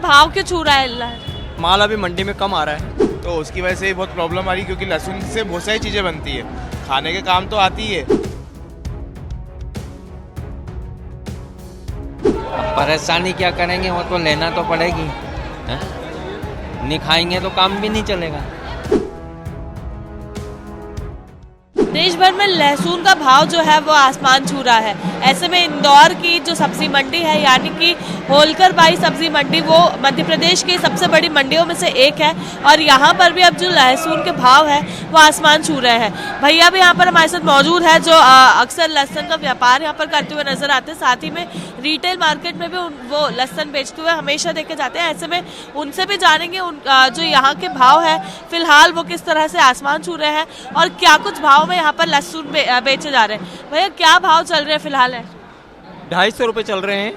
भाव क्यों छू रहा है? माल अभी मंडी में कम आ रहा है। तो उसकी वजह से ही बहुत प्रॉब्लम आ रही है, क्योंकि लहसुन से बहुत सारी चीज़ें बनती है, खाने के काम तो आती है। अब परेशानी क्या करेंगे, वो तो लेना तो पड़ेगी है? नहीं खाएंगे तो काम भी नहीं चलेगा। देश भर में लहसुन का भाव जो है वो आसमान छू रहा है। ऐसे में इंदौर की जो सब्जी मंडी है यानी कि होलकर बाई सब्जी मंडी, वो मध्य प्रदेश की सबसे बड़ी मंडियों में से एक है और यहाँ पर भी अब जो लहसुन के भाव है वो आसमान छू रहे हैं। भैया भी यहाँ पर हमारे साथ मौजूद है जो अक्सर लहसुन का व्यापार यहाँ पर करते हुए नजर आते हैं, साथ ही में रिटेल मार्केट में भी वो लहसुन बेचते हुए हमेशा देखे जाते हैं। ऐसे में उनसे भी जानेंगे जो यहाँ के भाव है फिलहाल वो किस तरह से आसमान छू रहे हैं और क्या कुछ भाव में यहाँ पर लहसुन बेचे जा रहे हैं। भैया क्या भाव चल रहे हैं फिलहाल? है 250 रुपये चल रहे हैं,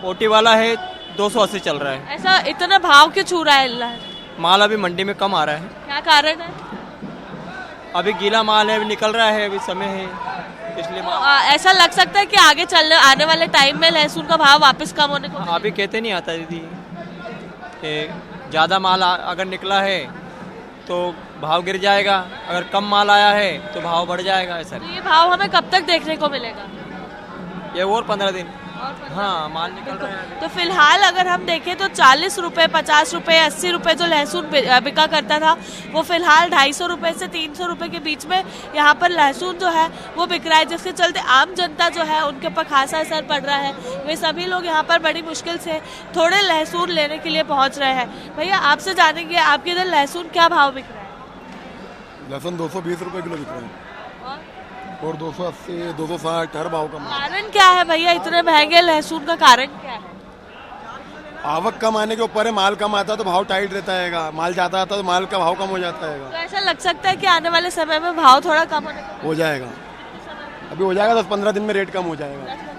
ओटी वाला है 280 चल रहा है। ऐसा इतना भाव क्यों छू रहा है? माल अभी मंडी में कम आ रहा है। क्या कारण है? अभी गीला माल है, अभी निकल रहा है, अभी समय है, इसलिए ऐसा लग सकता है कि आगे चलने आने वाले टाइम में लहसुन का भाव वापस कम होने को? अभी कहते नहीं आता दीदी कि ज़्यादा माल अगर निकला है तो भाव गिर जाएगा, अगर कम माल आया है तो भाव बढ़ जाएगा। ऐसा तो ये भाव हमें कब तक देखने को मिलेगा? ये और 15 दिन। हाँ, माल निकल रहा है। तो फिलहाल अगर हम देखें तो 40 रुपए, 50 रुपए, 80 रुपए जो लहसुन बिका करता था वो फिलहाल 250 रुपए से 300 रुपए के बीच में यहाँ पर लहसुन जो है वो बिक रहा है, जिसके चलते आम जनता जो है उनके ऊपर खासा असर पड़ रहा है। वे सभी लोग यहाँ पर बड़ी मुश्किल से थोड़े लहसुन लेने के लिए पहुँच रहे हैं। भैया आपसे जानेंगे आपके इधर लहसुन क्या भाव बिक रहा है? लहसुन 220 रुपए किलो बिक रहा है और 280, 260 हर भाव का। कारण क्या है भैया इतने महंगे लहसुन का कारण क्या है? आवक कम आने के ऊपर है, माल कम आता है तो भाव टाइट रहता है, माल जाता आता तो माल का भाव कम हो जाता है। तो ऐसा लग सकता है कि आने वाले समय में भाव थोड़ा कम हो जाएगा, अभी हो जाएगा 10-15 दिन में रेट कम हो जाएगा।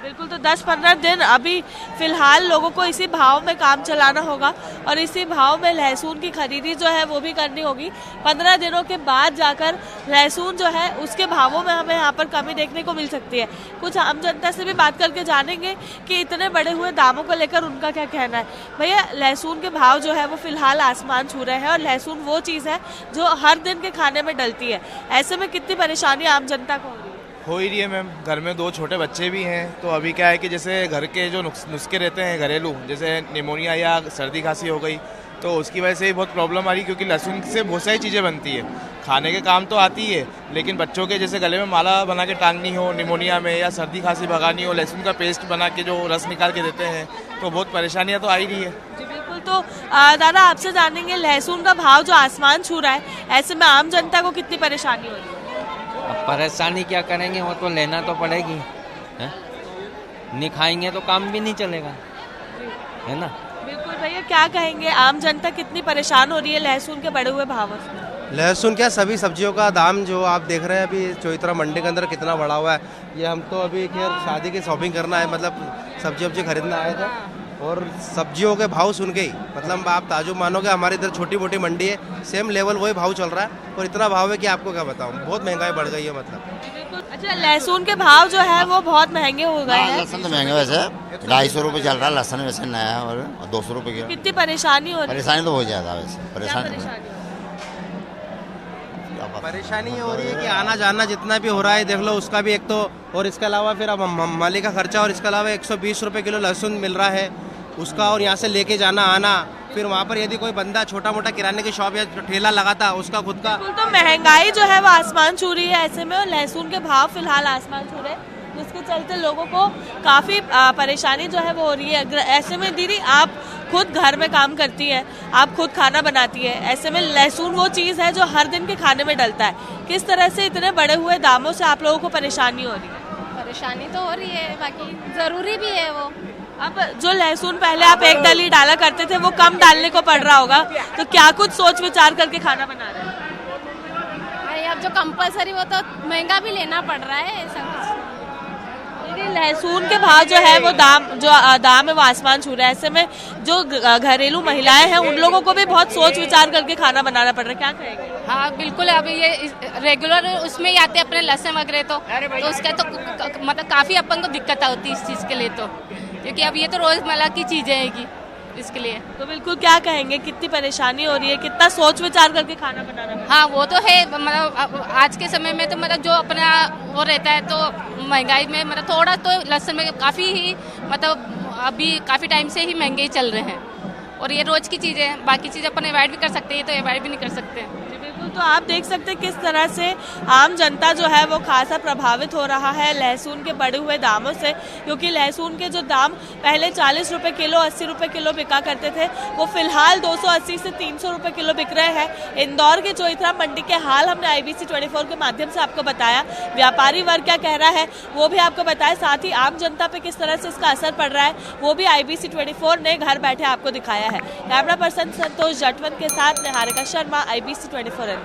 बिल्कुल, तो 10-15 दिन अभी फिलहाल लोगों को इसी भाव में काम चलाना होगा और इसी भाव में लहसुन की खरीदी जो है वो भी करनी होगी। 15 दिनों के बाद जाकर लहसुन जो है उसके भावों में हमें यहाँ पर कमी देखने को मिल सकती है। कुछ आम जनता से भी बात करके जानेंगे कि इतने बढ़े हुए दामों को लेकर उनका क्या कहना है। भैया लहसुन के भाव जो है वो फिलहाल आसमान छू रहे हैं और लहसुन वो चीज़ है जो हर दिन के खाने में डलती है। ऐसे में कितनी परेशानी आम जनता को हो ही रही है मैम। घर में 2 छोटे बच्चे भी हैं, तो अभी क्या है कि जैसे घर के जो नुस्खे रहते हैं घरेलू, जैसे निमोनिया या सर्दी खांसी हो गई, तो उसकी वजह से ही बहुत प्रॉब्लम आ रही है, क्योंकि लहसुन से बहुत सारी चीज़ें बनती है, खाने के काम तो आती है, लेकिन बच्चों के जैसे गले में माला बना के टांगनी हो निमोनिया में या सर्दी खांसी भगानी हो, लहसुन का पेस्ट बना के जो रस निकाल के देते हैं, तो बहुत परेशानियाँ तो आ ही रही है। जी बिल्कुल, तो दादा आपसे जानेंगे लहसुन का भाव जो आसमान छू रहा है, ऐसे में आम जनता को कितनी परेशानी हो रही है? अब परेशानी क्या करेंगे, वो तो लेना तो पड़ेगी है? नहीं खाएंगे तो काम भी नहीं चलेगा, है ना? बिल्कुल भैया, क्या कहेंगे आम जनता कितनी परेशान हो रही है लहसुन के बढ़े हुए भावों से? लहसुन क्या सभी सब्जियों का दाम जो आप देख रहे हैं अभी चौथरा मंडी के अंदर कितना बढ़ा हुआ है। ये हम तो अभी खैर शादी की शॉपिंग करना है, मतलब सब्जी खरीदना आए थे और सब्जियों के भाव सुन के ही मतलब आप ताजुब मानोगे, हमारे इधर छोटी मोटी मंडी है, सेम लेवल वही भाव चल रहा है और इतना भाव है कि आपको क्या बताऊं, बहुत महंगाई बढ़ गई है मतलब। अच्छा, लहसुन के भाव जो है वो बहुत महंगे हो गए हैं। लहसुन तो महंगा वैसे 250 रुपये चल रहा है लहसुन, वैसे नया और 200 रुपये की। कितनी परेशानी हो रही है? परेशानी तो बहुत ज़्यादा वैसे परेशानी हो रही है कि आना जाना जितना भी हो रहा है देख लो उसका भी एक तो, और इसके अलावा फिर अब माली का खर्चा, और इसके अलावा 120 रुपये किलो लहसुन मिल रहा है उसका, और यहाँ से लेके जाना आना, फिर वहाँ पर यदि कोई बंदा छोटा मोटा किराने की शॉप या ठेला लगाता उसका खुद का। तो महंगाई जो है वो आसमान छू रही है ऐसे में, और लहसुन के भाव फिलहाल आसमान छू रहे हैं, जिसके चलते लोगों को काफ़ी परेशानी जो है वो हो रही है। ऐसे में दीदी आप खुद घर में काम करती हैं, आप खुद खाना बनाती है, ऐसे में लहसुन वो चीज़ है जो हर दिन के खाने में डलता है, किस तरह से इतने बढ़े हुए दामों से आप लोगों को परेशानी हो रही है? परेशानी तो हो रही है, बाकी ज़रूरी भी है वो। अब जो लहसुन पहले आप 1 डली डाला करते थे वो कम डालने को पड़ रहा होगा, तो क्या कुछ सोच विचार करके खाना बना रहे हैं? नहीं, अब जो कंपलसरी वो तो महंगा भी लेना पड़ रहा है ऐसा कुछ। लहसुन के भाव जो है वो दाम है वो आसमान छू रहा है। ऐसे में जो घरेलू महिलाएं हैं उन लोगों को भी बहुत सोच विचार करके खाना बनाना पड़ रहा है, क्या कहेंगे? हाँ बिल्कुल, अभी ये रेगुलर उसमें ही आते अपने लहसुन वगैरह तो उसका तो मतलब काफ़ी अपन को दिक्कत होती है इस चीज़ के लिए, तो क्योंकि अब ये तो रोज़मर्रा की चीज़ें हैं कि इसके लिए। तो बिल्कुल क्या कहेंगे, कितनी परेशानी हो रही है, कितना सोच विचार करके खाना बनाना पड़ता है? हाँ वो तो है, मतलब आज के समय में तो मतलब जो अपना वो रहता है तो महंगाई में मतलब थोड़ा तो लहसुन में काफ़ी ही मतलब अभी काफ़ी टाइम से ही महंगे चल रहे हैं और ये रोज़ की चीज़ें हैं, बाकी चीज़ें अपन अवॉइड भी कर सकते हैं, ये तो अवॉइड भी नहीं कर सकते। जी बिल्कुल, तो आप देख सकते हैं किस तरह से आम जनता जो है वो खासा प्रभावित हो रहा है लहसुन के बढ़े हुए दामों से, क्योंकि लहसुन के जो दाम पहले 40 रुपये किलो 80 रुपये किलो बिका करते थे वो फिलहाल 280 से 300 रुपये किलो बिक रहे हैं। इंदौर के चोइथरा मंडी के हाल हमने IBC 24 के माध्यम से आपको बताया, व्यापारी वर्ग क्या कह रहा है वो भी आपको बताया, साथ ही आम जनता पे किस तरह से इसका असर पड़ रहा है वो भी IBC 24 ने घर बैठे आपको दिखाया है। कैमरा पर्सन संतोष जटवंत के साथ निहारिका शर्मा, IBC 24 इंदौर।